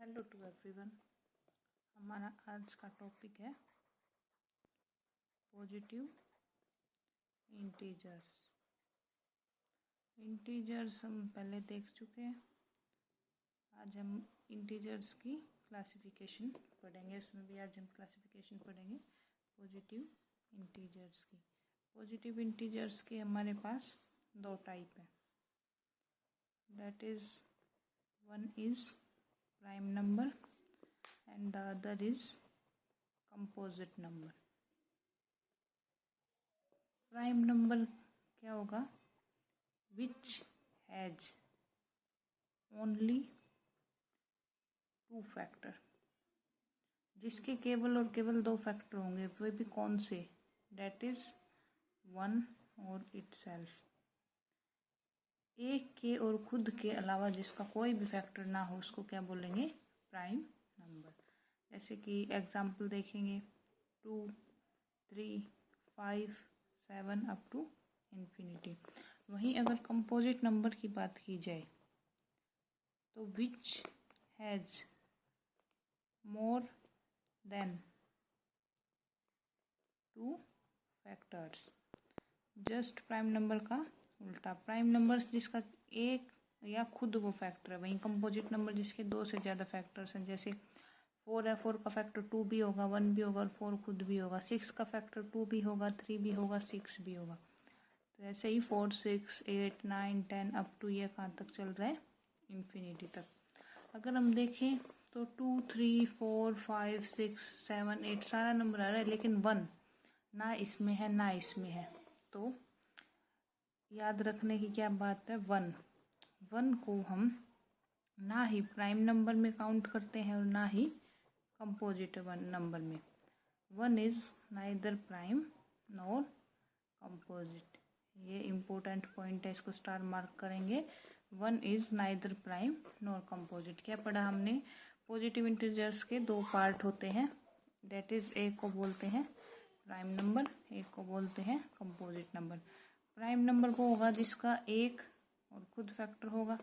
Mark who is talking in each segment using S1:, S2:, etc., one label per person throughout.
S1: Hello to everyone. हमारा आज का टॉपिक है पॉजिटिव इंटीजर्स। इंटीजर्स हम पहले देख चुके हैं। आज हम इंटीजर्स की क्लासिफिकेशन पढ़ेंगे। उसमें भी आज हम क्लासिफिकेशन पढ़ेंगे पॉजिटिव इंटीजर्स की। पॉजिटिव इंटीजर्स के हमारे पास दो टाइप है। That is one is prime number and the other is composite number. Prime number क्या होगा? Which has only two factor, जिसके केवल और केवल दो फैक्टर होंगे, वे भी कौन से? That is one और itself। एक के और खुद के अलावा जिसका कोई भी फैक्टर ना हो उसको क्या बोलेंगे? Prime number. जैसे कि एग्जाम्पल देखेंगे 2, 3, 5, 7 अप टू इन्फिनिटी। वहीं अगर कंपोजिट नंबर की बात की जाए तो which has more than 2 factors. Just prime number का उल्टा। प्राइम नंबर्स जिसका एक या खुद वो फैक्टर है, वहीं कंपोजिट नंबर जिसके दो से ज़्यादा फैक्टर्स हैं। जैसे 4 है, 4 का फैक्टर 2 भी होगा, 1 भी होगा और 4 खुद भी होगा। 6 का फैक्टर 2 भी होगा, 3 भी होगा, 6 भी होगा। तो ऐसे ही 4, 6, 8, 9, 10 अप टू ये कहाँ तक चल रहा है? इन्फिनिटी तक। अगर हम देखें तो 2, 3, 4, 5, 6, 7, 8 सारा नंबर आ रहा है, लेकिन 1 ना इसमें है ना इसमें है। तो याद रखने की क्या बात है? 1 को हम ना ही प्राइम नंबर में काउंट करते हैं और ना ही कंपोजिट नंबर में। 1 is neither prime nor composite. ये इम्पोर्टेंट पॉइंट है, इसको स्टार मार्क करेंगे। 1 is neither prime nor composite. क्या पढ़ा हमने? पॉजिटिव इंटीजर्स के दो पार्ट होते हैं। डेट इज एक को बोलते हैं प्राइम नंबर, एक को बोलते हैं कंपोजिट नंबर। प्राइम नंबर वो होगा जिसका एक और खुद फैक्टर होगा।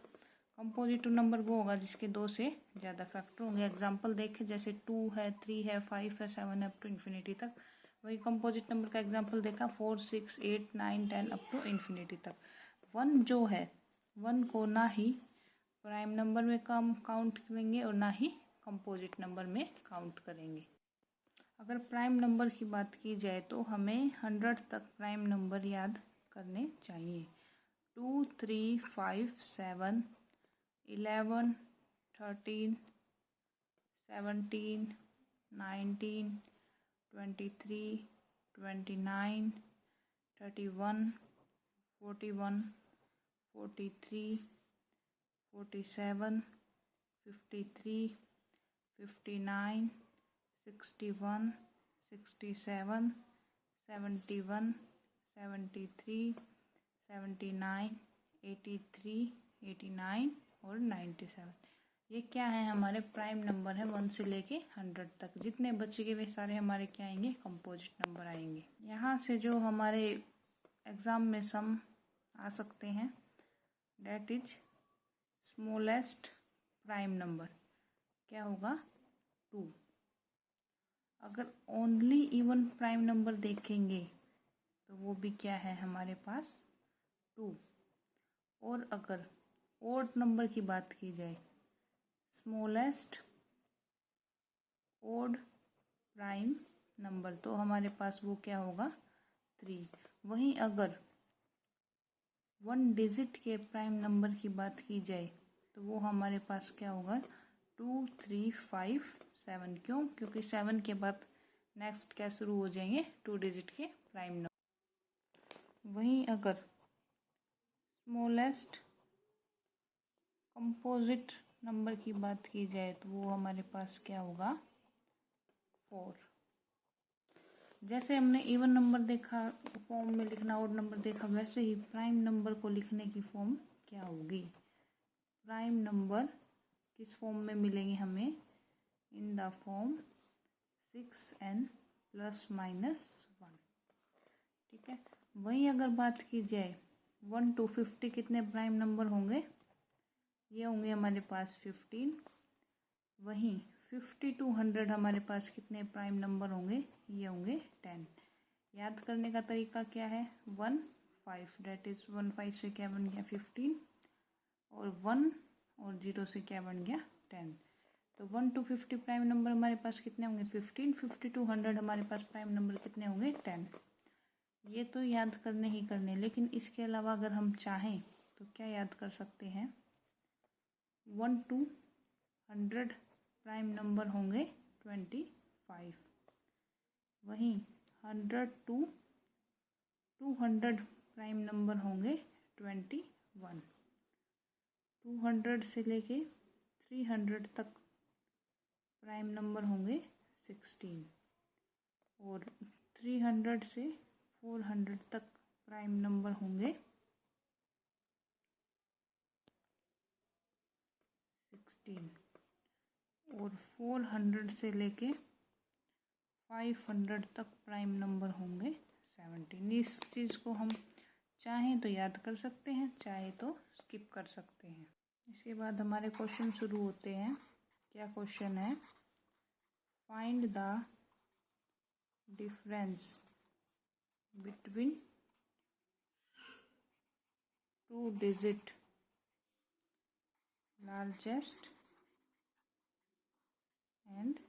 S1: कंपोजिटिव नंबर वो होगा जिसके दो से ज़्यादा फैक्टर होंगे। एग्जांपल देखें, जैसे 2 है, 3 है, 5 है, 7 है अप टू इन्फिनिटी तक। वही कंपोजिट नंबर का एग्जांपल देखा 4, 6, 8, 9, 10 अप टू इन्फिनिटी तक। 1 जो है, 1 को ना ही प्राइम नंबर में काउंट करेंगे और ना ही कंपोजिट नंबर में काउंट करेंगे। अगर प्राइम नंबर की बात की जाए तो हमें 100 तक प्राइम नंबर याद करने चाहिए। 2, 3, 5, 7, 11, 13, 17, 19, 23, 29, 31, 41, 43, 47, 53, 59, 61, 67, 71, 73, 79, 83, 89 और 97। ये क्या है? हमारे प्राइम नंबर है 1 से लेके 100 तक। जितने बच गए वे सारे हमारे क्या आएंगे? कंपोजिट नंबर आएंगे। यहाँ से जो हमारे एग्ज़ाम में सम आ सकते हैं, that is smallest prime number क्या होगा? 2। अगर ओनली इवन प्राइम नंबर देखेंगे तो वो भी क्या है हमारे पास? 2। और अगर ओड नंबर की बात की जाए, स्मॉलेस्ट ओड प्राइम नंबर, तो हमारे पास वो क्या होगा? 3। वहीं अगर 1 डिजिट के प्राइम नंबर की बात की जाए तो वो हमारे पास क्या होगा? 2, 3, 5, 7। क्यों? क्योंकि 7 के बाद नेक्स्ट क्या शुरू हो जाएंगे? 2 डिजिट के प्राइम नंबर। वहीं अगर स्मॉलेस्ट कंपोजिट नंबर की बात की जाए तो वो हमारे पास क्या होगा? 4। जैसे हमने इवन नंबर देखा फॉर्म में लिखना, ऑड नंबर देखा, वैसे ही प्राइम नंबर को लिखने की फॉर्म क्या होगी? प्राइम नंबर किस फॉर्म में मिलेंगे हमें? In the form 6n ± 1। ठीक है। वहीं अगर बात की जाए 1 to 50 कितने प्राइम नंबर होंगे? ये होंगे हमारे पास 15। वहीं 50 to 100 हमारे पास कितने प्राइम नंबर होंगे, ये होंगे 10। याद करने का तरीका क्या है, 1 5 डेट इज़ 1 5 से क्या बन गया 15 और 1 और 0 से क्या बन गया 10। तो 1 to 50 प्राइम नंबर हमारे पास कितने होंगे 15, 50 to 100 हमारे पास प्राइम नंबर कितने होंगे 10। ये तो याद करने ही करने, लेकिन इसके अलावा अगर हम चाहें तो क्या याद कर सकते हैं, 1 to 100 प्राइम नंबर होंगे 25, वहीं 100 to 200 प्राइम नंबर होंगे 21, 200 से लेके 300 तक प्राइम नंबर होंगे 16 और 300 से 400 तक प्राइम नंबर होंगे 16 और 400 से लेके 500 तक प्राइम नंबर होंगे 17। इस चीज़ को हम चाहें तो याद कर सकते हैं, चाहे तो स्किप कर सकते हैं। इसके बाद हमारे क्वेश्चन शुरू होते हैं। क्या क्वेश्चन है, find the difference between 2 digit largest and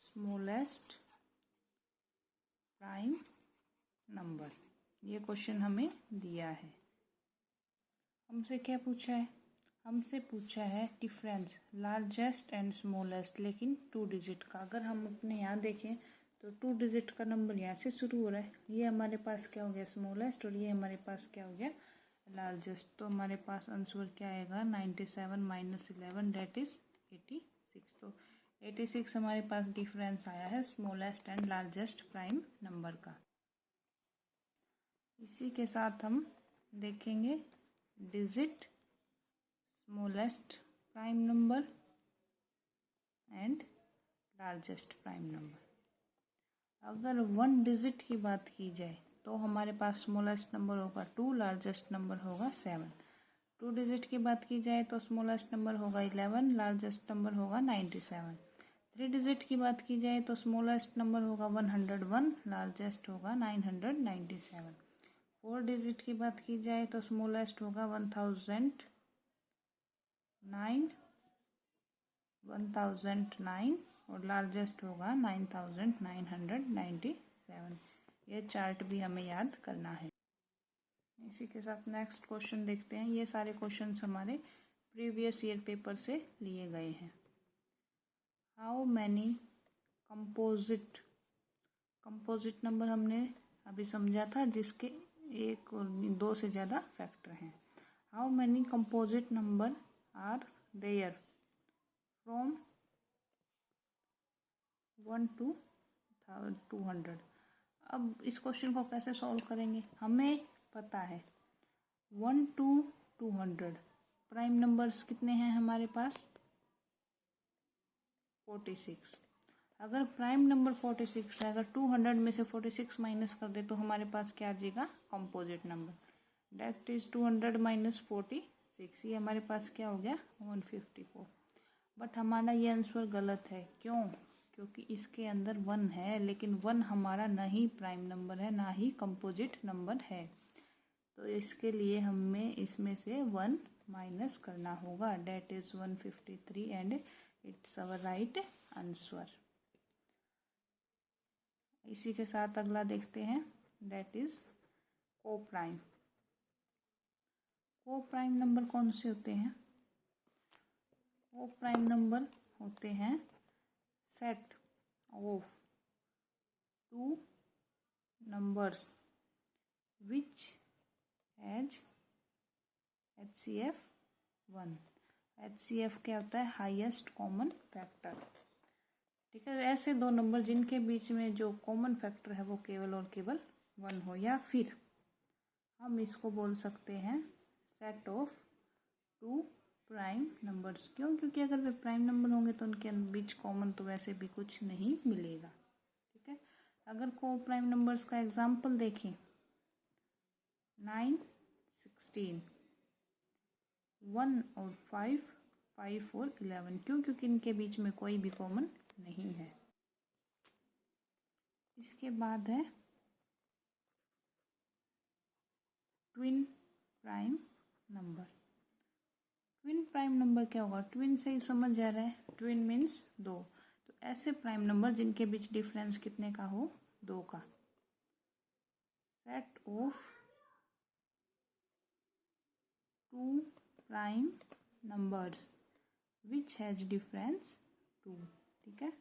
S1: smallest prime number. ये क्वेश्चन हमें दिया है। हमसे क्या पूछा है, हमसे पूछा है डिफरेंस लार्जेस्ट एंड स्मॉलेस्ट, लेकिन 2 डिजिट का। अगर हम अपने यहाँ देखें तो 2 डिजिट का नंबर यहाँ से शुरू हो रहा है, ये हमारे पास क्या हो गया स्मॉलेस्ट और ये हमारे पास क्या हो गया लार्जेस्ट। तो हमारे पास आंसर क्या आएगा 97 माइनस 11 डेट इज 86। तो 86 हमारे पास डिफरेंस आया है smallest and largest prime number का। इसी के साथ हम देखेंगे digit smallest prime number and largest prime number. अगर 1 डिजिट की बात की जाए तो हमारे पास स्मॉलेस्ट नंबर होगा 2, लार्जेस्ट नंबर होगा 7। 2 डिजिट की बात की जाए तो स्मॉलेस्ट नंबर होगा 11, लार्जेस्ट नंबर होगा 97। 3 डिजिट की बात की जाए तो स्मॉलेस्ट नंबर होगा 101, लार्जेस्ट होगा 997। 4 डिजिट की बात की जाए तो स्मॉलेस्ट होगा 1009 और लार्जेस्ट होगा 9997। ये चार्ट भी हमें याद करना है। इसी के साथ नेक्स्ट क्वेश्चन देखते हैं। ये सारे क्वेश्चंस हमारे प्रीवियस ईयर पेपर से लिए गए हैं। हाउ मैनी कंपोजिट नंबर हमने अभी समझा था जिसके 1 और 2 से ज़्यादा फैक्टर हैं। How many composite number are there from 1 to 200। अब इस क्वेश्चन को कैसे सॉल्व करेंगे, हमें पता है 1 to 200 प्राइम नंबर्स कितने हैं हमारे पास 46। अगर प्राइम नंबर 46 है, अगर 200 में से 46 माइनस कर दे तो हमारे पास क्या आ जाएगा composite number, that is 200 minus 46। ये हमारे पास क्या हो गया 154। बट हमारा ये आंसर गलत है। क्यों, क्योंकि इसके अंदर 1 है, लेकिन 1 हमारा ना ही प्राइम नंबर है ना ही कंपोजिट नंबर है। तो इसके लिए हमें इसमें से 1 माइनस करना होगा, that is 153 and it's our right answer. इसी के साथ अगला देखते हैं, that is coprime. Coprime number कौन से होते हैं, को प्राइम नंबर होते हैं set of 2 numbers which has HCF 1। HCF क्या होता है, हाईएस्ट कॉमन फैक्टर। ठीक है, ऐसे 2 नंबर जिनके बीच में जो कॉमन फैक्टर है वो केवल और केवल 1 हो, या फिर हम इसको बोल सकते हैं सेट ऑफ 2 प्राइम नंबर्स। क्यों, क्योंकि अगर वे प्राइम नंबर होंगे तो उनके बीच कॉमन तो वैसे भी कुछ नहीं मिलेगा। ठीक है, अगर को प्राइम नंबर्स का एग्जाम्पल देखें 9, 16, 1 और 5 5 और 11। क्यों? क्योंकि इनके बीच में कोई भी कॉमन नहीं है। इसके बाद है twin prime number. Twin prime number क्या होगा? ट्विन से ही समझ आ रहा है, ट्विन मीन्स दो। तो ऐसे प्राइम नंबर जिनके बीच डिफरेंस कितने का हो? 2 का। Set of 2 prime numbers which has difference 2। ठीक है,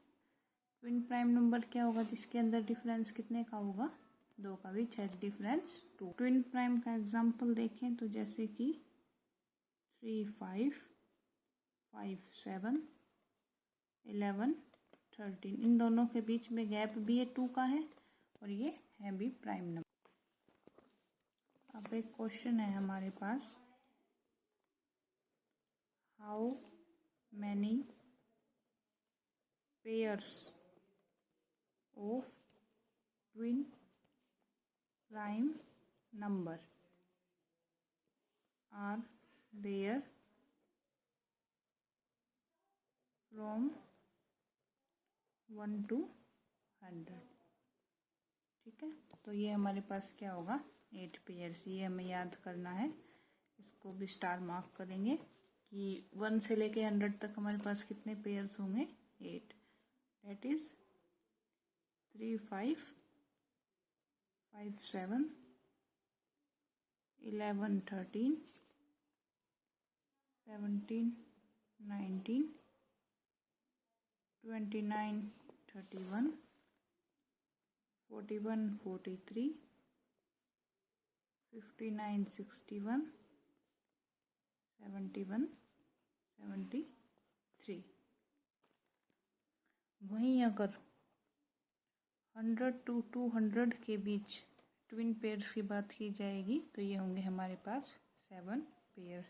S1: ट्विन प्राइम नंबर क्या होगा? जिसके अंदर डिफरेंस कितने का होगा? 2 का। Which has difference 2। Twin prime का एग्जांपल देखें तो जैसे कि 3 5 5 7 11 13, इन दोनों के बीच में गैप भी ये 2 का है और ये है भी प्राइम नंबर। अब एक क्वेश्चन है हमारे पास, how many pairs of twin prime number are there from 1 to 100। ठीक है, तो ये हमारे पास क्या होगा? 8 पेयर्स। ये हमें याद करना है, इसको भी स्टार मार्क करेंगे कि 1 से लेके 100 तक हमारे पास कितने पेयर्स होंगे? 8। That is 3 5 5 7 11 13 17 19 29 31 41 43 59 61 71 73। वहीं अगर 100 to 200 के बीच ट्विन पेयर्स की बात की जाएगी तो ये होंगे हमारे पास 7 पेयर्स।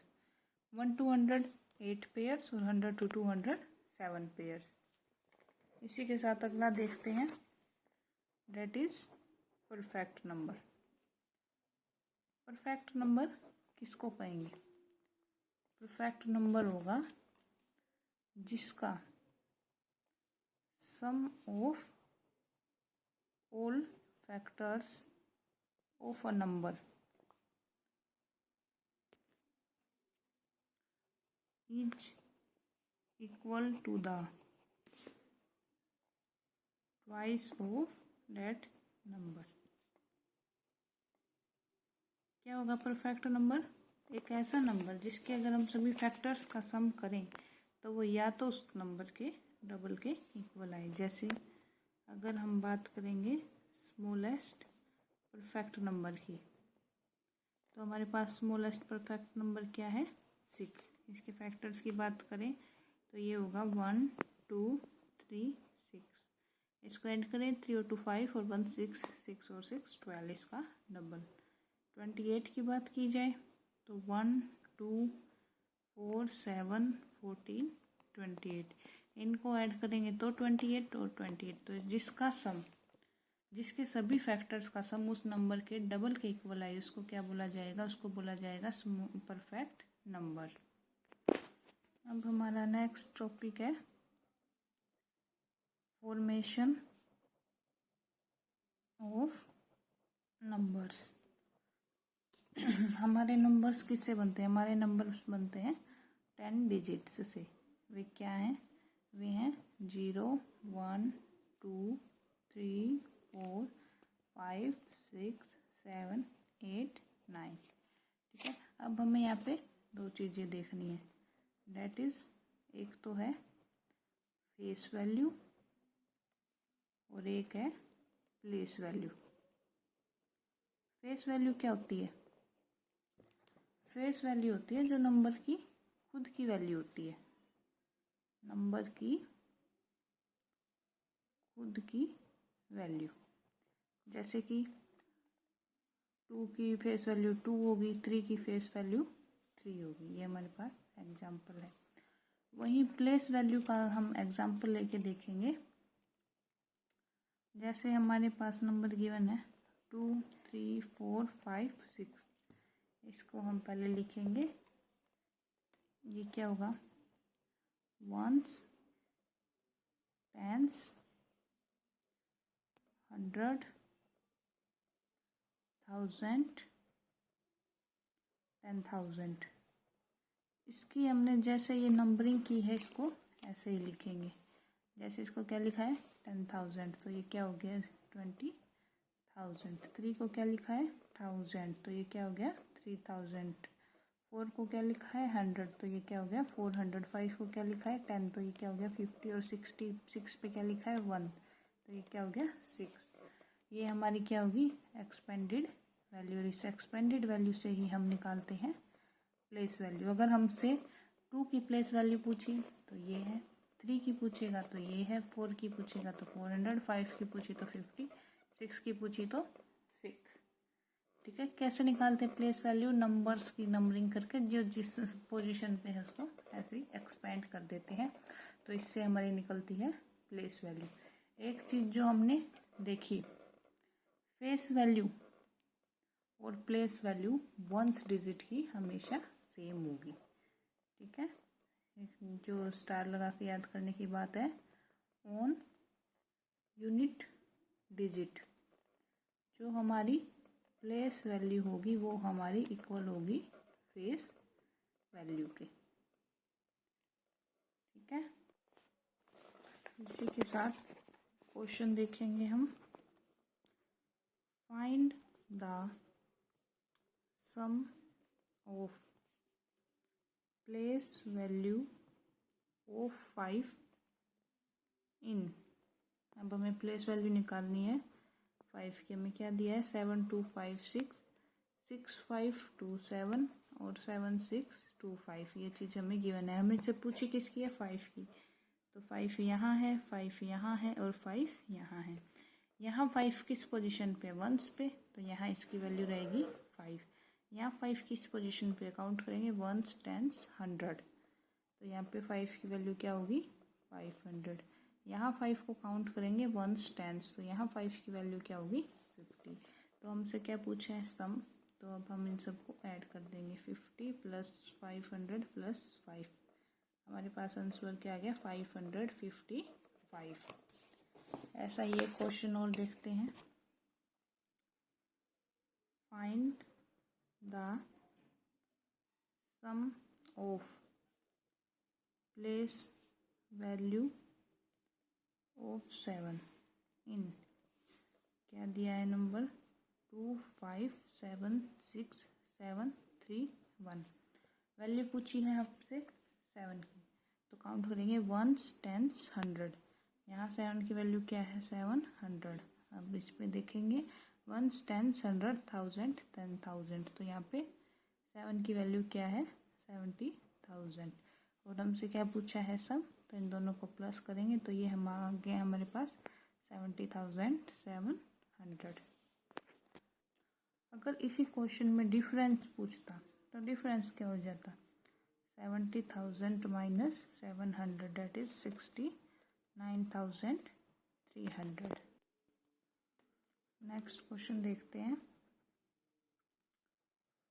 S1: 1 to 100 8 पेयर्स और 100 to 200 7 पेयर्स। इसी के साथ अगला देखते हैं, that is perfect number. Perfect number किसको कहेंगे? परफेक्ट नंबर होगा जिसका sum of all factors of a number is equal to the twice of that number. क्या होगा परफेक्ट नंबर? एक ऐसा नंबर जिसके अगर हम सभी फैक्टर्स का सम करें तो वो या तो उस नंबर के डबल के इक्वल आए। जैसे अगर हम बात करेंगे स्मॉलेस्ट परफेक्ट नंबर की, तो हमारे पास स्मॉलेस्ट परफेक्ट नंबर क्या है? 6। इसके फैक्टर्स की बात करें तो ये होगा 1 2 3 6। इसको ऐड करें 3 और 2 5 और 1 6 6 और 6 12, इसका डबल। 28 की बात की जाए तो 1 2 4 7 14 28, इनको ऐड करेंगे तो 28 और 28। तो जिसका सम, जिसके सभी फैक्टर्स का सम उस नंबर के डबल के इक्वल आए उसको क्या बोला जाएगा? उसको बोला जाएगा परफेक्ट नंबर। अब हमारा नेक्स्ट टॉपिक है फॉर्मेशन ऑफ नंबर्स। हमारे नंबर्स किससे बनते हैं? हमारे नंबर्स बनते हैं 10 डिजिट्स से। वे क्या हैं? वे हैं 0 1 2 3 4 5 6 7 8 9। ठीक है, अब हमें यहाँ पे 2 चीज़ें देखनी है। डेट इज़, एक तो है फेस वैल्यू और एक है प्लेस वैल्यू। फेस वैल्यू क्या होती है? फेस वैल्यू होती है जो नंबर की खुद की वैल्यू होती है, नंबर की खुद की वैल्यू। जैसे कि 2 की फेस वैल्यू 2 होगी, 3 की फेस वैल्यू 3 होगी। ये हमारे पास एग्जाम्पल है। वहीं प्लेस वैल्यू का हम एग्जाम्पल लेके देखेंगे। जैसे हमारे पास नंबर गिवन है 2 3 4 5 6। इसको हम पहले लिखेंगे, ये क्या होगा? Ones, tens, 100, 1000, 10,000। इसकी हमने जैसे ये नंबरिंग की है इसको ऐसे ही लिखेंगे। जैसे इसको क्या लिखा है 10,000 तो ये क्या हो गया 20,000। 3 को क्या लिखा है 1000 तो ये क्या हो गया 3000। 4 को क्या लिखा है 100 तो ये क्या हो गया 400। 5 को क्या लिखा है 10 तो ये क्या हो गया 50। और 66 पे क्या लिखा है 1 तो ये क्या हो गया 6। ये हमारी क्या होगी एक्सपेंडेड वैल्यू। और इस एक्सपेंडेड वैल्यू से ही हम निकालते हैं प्लेस वैल्यू। अगर हमसे 2 की प्लेस वैल्यू पूछी तो ये है, 3 की पूछेगा तो ये है, 4 की पूछेगा तो 400, 5 की पूछी तो 50, 6 की पूछी तो 6। ठीक है, कैसे निकालते हैं प्लेस वैल्यू, नंबर्स की नंबरिंग करके जो जिस पोजीशन पे है उसको ऐसे ही एक्सपेंड कर देते हैं तो इससे हमारी निकलती है प्लेस वैल्यू। एक चीज़ जो हमने देखी, फेस वैल्यू और प्लेस वैल्यू वंस डिजिट की हमेशा सेम होगी। ठीक है, जो स्टार लगा के याद करने की बात है, ऑन यूनिट डिजिट जो हमारी प्लेस वैल्यू होगी वो हमारी इक्वल होगी फेस वैल्यू के। ठीक है, इसी के साथ क्वेश्चन देखेंगे हम। Find the sum of place value of 5 in. अब हमें प्लेस वैल्यू निकालनी है 5 की। हमें क्या दिया है 7256, 6527 और 7625। ये चीज़ हमें गिवन है। हमें से पूछी किसकी है 5 की, तो 5 यहाँ है, 5 यहाँ है और 5 यहाँ है। यहाँ 5 किस पोजीशन पे वंस पे, तो यहाँ इसकी वैल्यू रहेगी 5। यहाँ 5 किस पोजीशन पे काउंट करेंगे वंस, टेंस, 100 तो यहाँ पे 5 की वैल्यू क्या होगी 500। यहाँ 5 को काउंट करेंगे वंस, टेंस तो यहाँ 5 की वैल्यू क्या होगी 50। तो हमसे क्या पूछा है सम, तो अब हम इन सबको ऐड कर देंगे 50 प्लस 500 प्लस 5। हमारे पास आंसर क्या आ गया 555। ऐसा ही एक क्वेश्चन और देखते हैं। Find the sum of place value of 7 in, क्या दिया है नंबर 2576731। वैल्यू पूछी है आपसे 7 की, तो काउंट करेंगे वंस, टेंस, 100। यहाँ 7 की वैल्यू क्या है 700। अब इस पे देखेंगे वंस, टेंस, 100, 1000, 10,000 तो यहाँ पे 7 की वैल्यू क्या है 70,000। और हमसे क्या पूछा है सब, तो इन दोनों को प्लस करेंगे तो ये हम आ गए हमारे पास 70,700। अगर इसी क्वेश्चन में डिफरेंस पूछता तो डिफरेंस क्या हो जाता 70,000 minus 700 that is 69,300। Next question देखते हैं।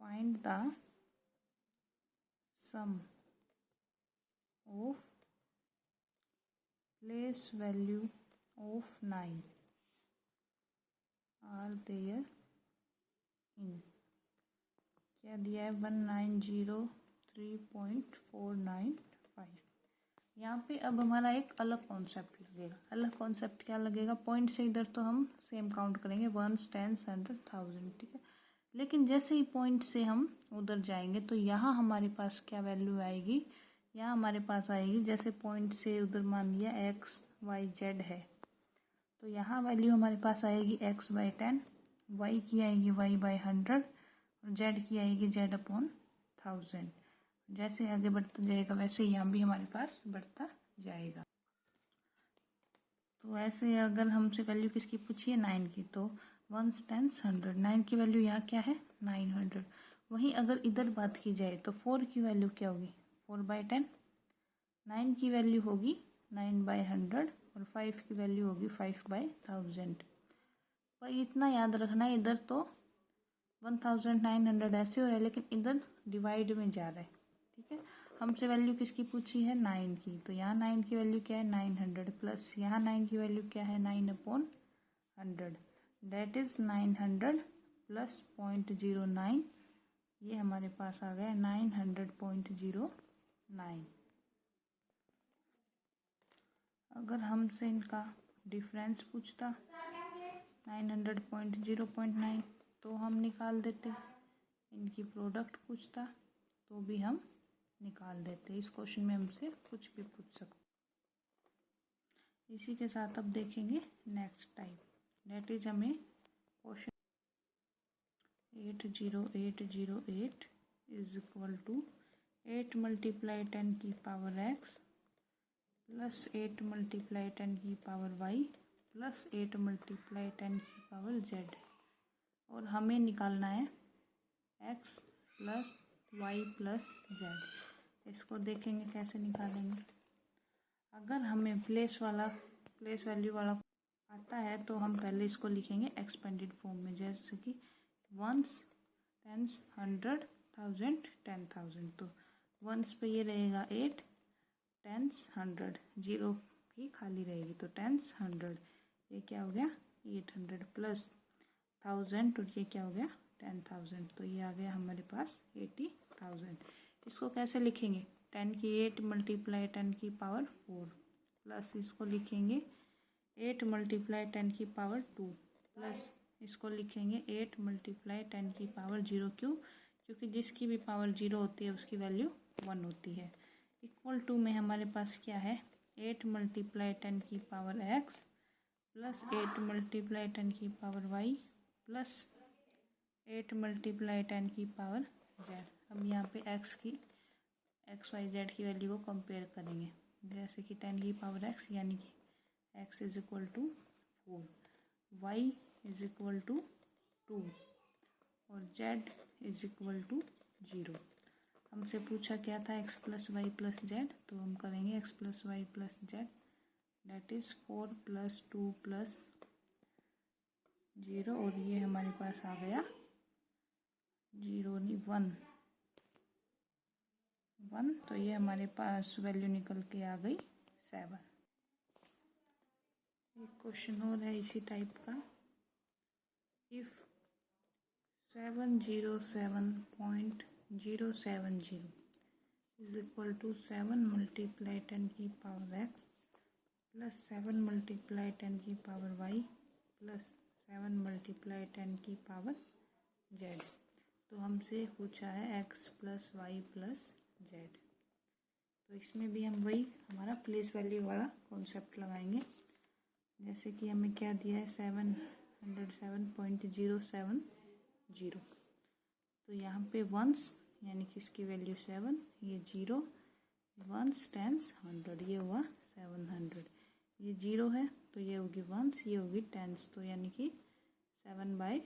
S1: Find the sum of place value of 9 are there in. क्या दिया है 1903.495। यहाँ पे अब हमारा एक अलग कॉन्सेप्ट लगेगा। अलग कॉन्सेप्ट क्या लगेगा, पॉइंट से इधर तो हम सेम काउंट करेंगे वंस, टेंस, 100, 1000। ठीक है, लेकिन जैसे ही पॉइंट से हम उधर जाएंगे तो यहाँ हमारे पास क्या वैल्यू आएगी, यहाँ हमारे पास आएगी जैसे पॉइंट से उधर मान लिया x y z है तो यहाँ वैल्यू हमारे पास आएगी x/10, y की आएगी y/100 और z की आएगी z/1000। जैसे आगे बढ़ता जाएगा वैसे यहाँ भी हमारे पास बढ़ता जाएगा। तो ऐसे अगर हमसे वैल्यू किसकी पूछी है 9 की, तो वंस, टेंस, 100। 9 की वैल्यू यहाँ क्या है 900। वहीं अगर इधर बात की जाए तो 4 की वैल्यू क्या होगी 4/10, 9 की वैल्यू होगी 9/100 और 5 की वैल्यू होगी 5/1000। पर इतना याद रखना है इधर तो 1900 ऐसे हो रहा है लेकिन इधर डिवाइड में जा रहा है। ठीक है, हमसे वैल्यू किसकी पूछी है, 9 की, तो यहाँ 9 की वैल्यू क्या है, 900 प्लस यहाँ 9 की वैल्यू क्या है, 9/100, डेट इज 900 प्लस 0.09, ये हमारे पास आ गया 900.09। अगर हमसे इनका डिफरेंस पूछता 900.0.9 तो हम निकाल देते, इनकी प्रोडक्ट पूछता तो भी हम निकाल देते। इस क्वेश्चन में हमसे कुछ भी पूछ सकते। इसी के साथ अब देखेंगे नेक्स्ट टाइप, डेट इज हमें question 80808 is equal to 8 multiply 10 की पावर x प्लस 8 मल्टीप्लाई 10 की पावर y प्लस 8 मल्टीप्लाई 10 की पावर z, और हमें निकालना है x plus y plus z। इसको देखेंगे कैसे निकालेंगे। अगर हमें प्लेस वैल्यू वाला आता है तो हम पहले इसको लिखेंगे एक्सपेंडेड फॉर्म में, जैसे कि वंस, टेंस, 100, 1000, 10,000। तो वंस पे ये रहेगा 8, टेंस 100, 0 की खाली रहेगी तो टेंस 100, ये क्या हो गया 800 प्लस 1000, तो ये क्या हो गया 10,000, तो ये आ गया हमारे पास 80,000। इसको कैसे लिखेंगे, 10 की 8 मल्टीप्लाई 10 की पावर 4 प्लस इसको लिखेंगे 8 मल्टीप्लाई 10 की पावर 2 प्लस इसको लिखेंगे 8 मल्टीप्लाई 10 की पावर 0। क्यों, क्योंकि जिसकी भी पावर 0 होती है उसकी वैल्यू 1 होती है। इक्वल टू में हमारे पास क्या है, 8 मल्टीप्लाई 10 की पावर x प्लस 8 मल्टीप्लाई 10 की पावर y प्लस 8 मल्टीप्लाई 10 की पावर z। हम यहाँ पे x y z की वैल्यू को कंपेयर करेंगे, जैसे कि 10 की पावर x यानी कि x is equal to 4, y is equal to 2 और z इज इक्वल टू 0। हमसे पूछा क्या था, x plus Y plus Z, तो हम करेंगे x plus Y plus Z, that is 4 plus 2 plus 0, और ये हमारे पास आ गया 0 नहीं 1, तो ये हमारे पास वैल्यू निकल के आ गई 7। एक क्वेश्चन और है इसी टाइप का, if 707.070 is equal to 7 multiply 10 की पावर x प्लस 7 मल्टीप्लाई 10 की पावर y प्लस 7 मल्टीप्लाई 10 की पावर z। तो हमसे पूछा है x plus Y plus Z, तो इसमें भी हम वही हमारा प्लेस वैल्यू वाला कॉन्सेप्ट लगाएंगे। जैसे कि हमें क्या दिया है 707.070, तो यहाँ पे वंस यानी कि इसकी वैल्यू 7, ये 0, वंस टेंस 100, ये हुआ 700, ये 0 है तो ये होगी वंस, ये होगी टेंस, तो यानी कि 7/10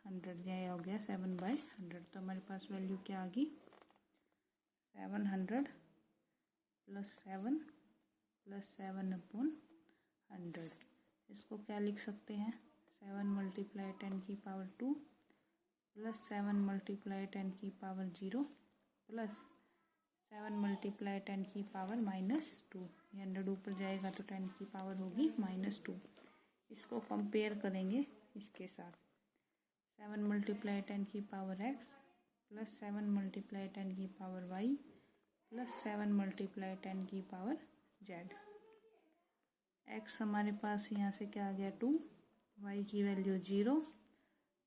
S1: 100, यह हो गया 7/100। तो हमारे पास वैल्यू क्या आ गई 700 प्लस 7 प्लस 7/100। इसको क्या लिख सकते हैं, 7 मल्टीप्लाई 10 की पावर 2 प्लस 7 मल्टीप्लाई 10 की पावर 0 प्लस 7 मल्टीप्लाई 10 की पावर -2, ये 100 ऊपर जाएगा तो 10 की पावर होगी -2। इसको कंपेयर करेंगे इसके साथ, 7 मल्टीप्लाई 10 की पावर x प्लस 7 मल्टीप्लाई 10 की पावर y प्लस 7 मल्टीप्लाई 10 की पावर z। x हमारे पास यहाँ से क्या आ गया 2, y की वैल्यू 0,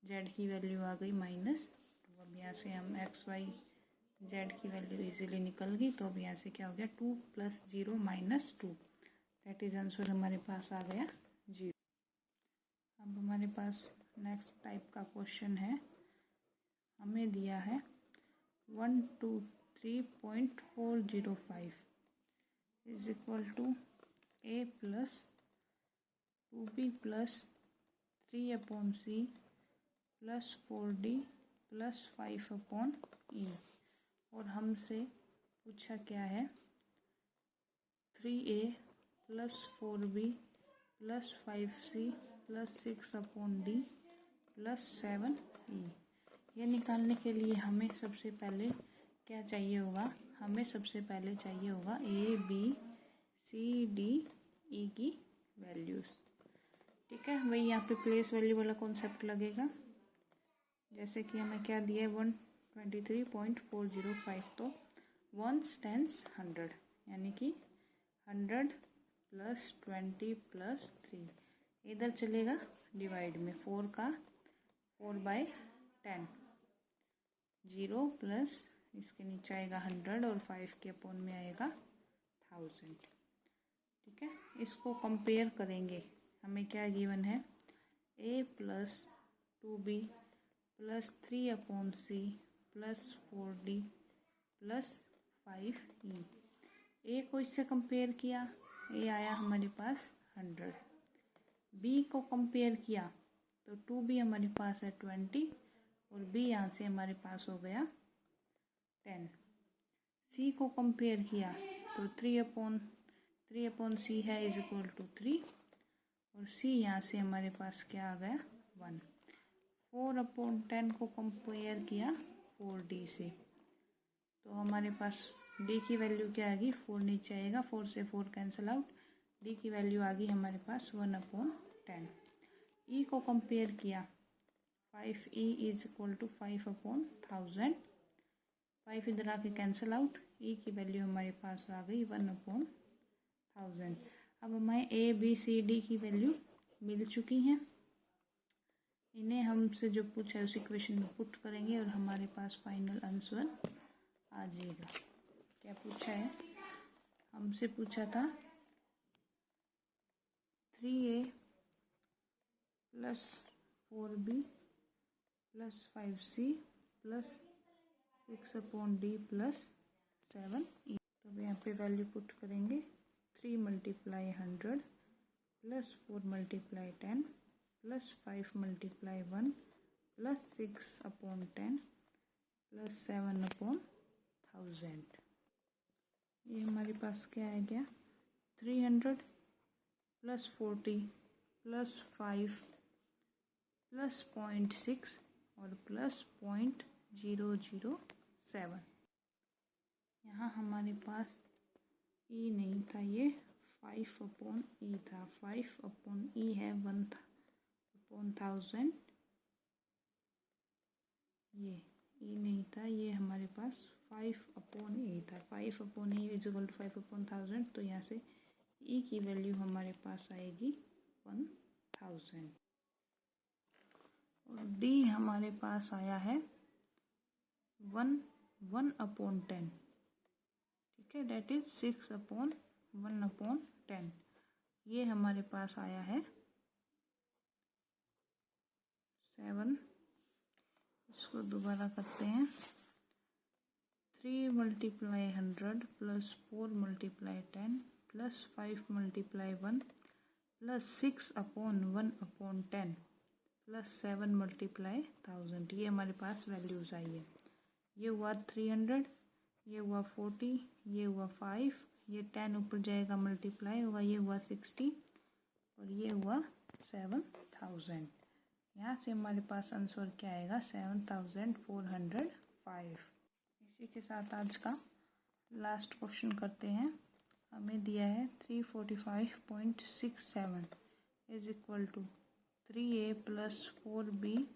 S1: z की वैल्यू आ गई -2। अब यहाँ से हम x y z की वैल्यू इजीली निकल गई, तो अब यहाँ से क्या हो गया 2 + 0 -2, दैट इज आंसर हमारे पास आ गया 0। अब हमारे पास नेक्स्ट टाइप का क्वेश्चन है, हमें दिया है 123.405 is equal to a plus 2b plus 3/c plus 4d plus 5/e, और हमसे पूछा क्या है 3a plus 4b plus 5c plus 6/d plus 7e। ये निकालने के लिए हमें सबसे पहले क्या चाहिए होगा, हमें सबसे पहले चाहिए होगा A B C D E की वैल्यूज़। ठीक है, वही यहाँ पे प्लेस वैल्यू वाला कॉन्सेप्ट लगेगा। जैसे कि हमें क्या दिया है 123.405, तो वंस टेंस 100, यानी कि 100 + 20 + 3 इधर चलेगा डिवाइड में 4/10, 0 प्लस इसके नीचे आएगा 100 और 5 के अपोन में आएगा 1000। ठीक है, इसको कंपेयर करेंगे। हमें क्या गिवन है, a + 2b + 3/c + 4d + 5e। a को इससे कंपेयर किया, a आया हमारे पास 100। b को कंपेयर किया तो 2b हमारे पास है 20 और b यहाँ से हमारे पास हो गया 10। c को कंपेयर किया तो 3/c है = 3 और c यहाँ से हमारे पास क्या आ गया 1। 4/10 को कंपेयर किया 4d से, तो हमारे पास d की वैल्यू क्या आ गई, 4 नीचे आएगा, 4 से 4 कैंसिल आउट, d की वैल्यू आ गई हमारे पास 1/10। e को कंपेयर किया 5e = 5/1000, 5 इधर आके कैंसिल आउट, e की वैल्यू हमारे पास आ गई 1/1000। अब हमें a b c d की वैल्यू मिल चुकी हैं, इन्हें हमसे जो पूछा है उस इक्वेशन में पुट करेंगे और हमारे पास फाइनल आंसर आ जाएगा। क्या पूछा है, हमसे पूछा था 3a + 4b + 5c + 6/d + 7e। तो यहाँ पे वैल्यू पुट करेंगे, 3 × 100 + 4 × 10 + 5 × 1 + 6/10 + 7/1000। ये हमारे पास क्या आ गया, 300 + 40 + 5 + 0.6 और + 0.007। यहाँ हमारे पास e नहीं था, ये 5/e था, 5/e है 1/1000। ये e नहीं था, ये हमारे पास 5/e था, 5/e = 5/1000, तो यहाँ से e की वैल्यू हमारे पास आएगी 1000 और d हमारे पास आया है 1/10। ठीक है, डेट इज 6/1/10। ये हमारे पास आया है 7। इसको दोबारा करते हैं, 3 × 100 + 4 × 10 + 5 × 1 + 6/1/10 + 7 × 1000। ये हमारे पास वैल्यूज़ आई है। ये हुआ 300, ये हुआ 40, ये हुआ 5, ये 10 ऊपर जाएगा मल्टीप्लाई होगा, ये हुआ 60 और ये हुआ 7000। यहाँ से हमारे पास आंसर क्या आएगा, 7405। इसी के साथ आज का लास्ट क्वेश्चन करते हैं। हमें दिया है 345.67 = 3a + 4b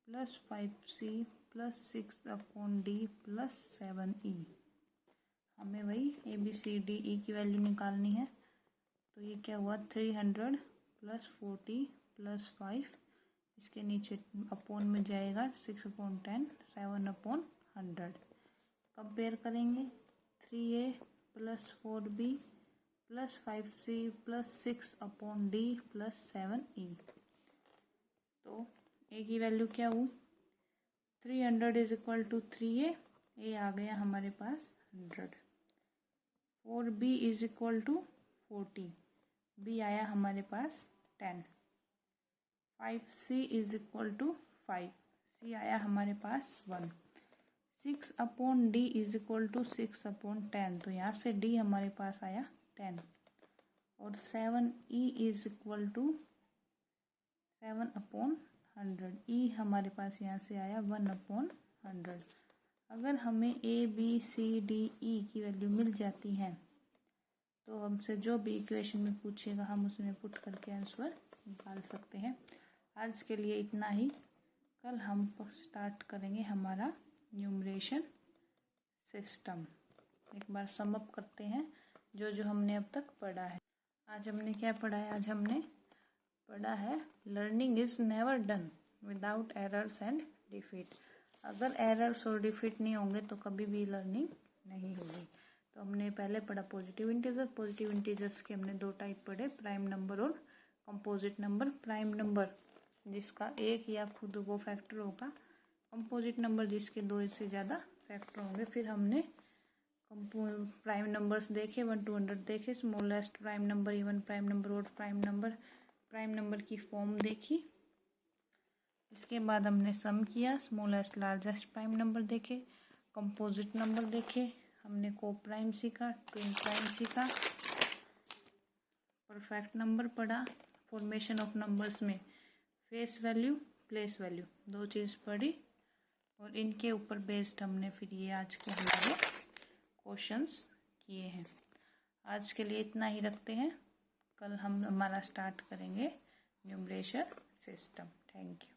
S1: + 5c + 6/d + 7e। हमें वही a b c d e की वैल्यू निकालनी है। तो ये क्या हुआ, 300 + 40 + 5, इसके नीचे अपोन में जाएगा 6/10, 7/100। कंपेयर करेंगे 3a + 4b + 5c + 6/d + 7e। तो a की वैल्यू क्या हुई, 300 = 3a, a आ गया हमारे पास 100। 4b = 40, b आया हमारे पास 10। 5c = 5, c आया हमारे पास 1। 6/d = 6/10, तो यहाँ से d हमारे पास आया 10 और 7e = 7/100, e हमारे पास यहाँ से आया 1/100। अगर हमें A, B, C, D, E की वैल्यू मिल जाती है तो हमसे जो भी इक्वेशन में पूछेगा हम उसमें पुट करके आंसर निकाल सकते हैं। आज के लिए इतना ही। कल हम स्टार्ट करेंगे हमारा न्यूमरेशन सिस्टम। एक बार सम अप करते हैं जो जो हमने अब तक पढ़ा है। आज हमने क्या पढ़ा है? आज हमने पढ़ा है learning is never done without errors and defeat. अगर एरर्स और डिफीट नहीं होंगे तो कभी भी लर्निंग नहीं होगी। तो हमने पहले पढ़ा पॉजिटिव इंटीजर। पॉजिटिव इंटीजर्स के हमने दो टाइप पढ़े, प्राइम नंबर और कंपोजिट नंबर। प्राइम नंबर जिसका एक या खुद वो फैक्टर होगा, कंपोजिट नंबर जिसके दो से ज़्यादा फैक्टर होंगे। फिर हमने प्राइम नंबर्स देखे, 1 to 100 देखे, smallest prime number, even prime number, odd prime number की फॉर्म देखी। इसके बाद हमने सम किया, स्मॉलेस्ट लार्जेस्ट प्राइम नंबर देखे, कंपोजिट नंबर देखे, हमने को प्राइम सीखा, ट्विन प्राइम सीखा, परफेक्ट नंबर पढ़ा, फॉर्मेशन ऑफ नंबर्स में फेस वैल्यू, प्लेस वैल्यू दो चीज़ पढ़ी और इनके ऊपर बेस्ड हमने फिर ये आज के हमारे क्वेश्चंस किए हैं। आज के लिए इतना ही रखते हैं। कल हम हमारा स्टार्ट करेंगे न्यूमरेशन सिस्टम। Thank you.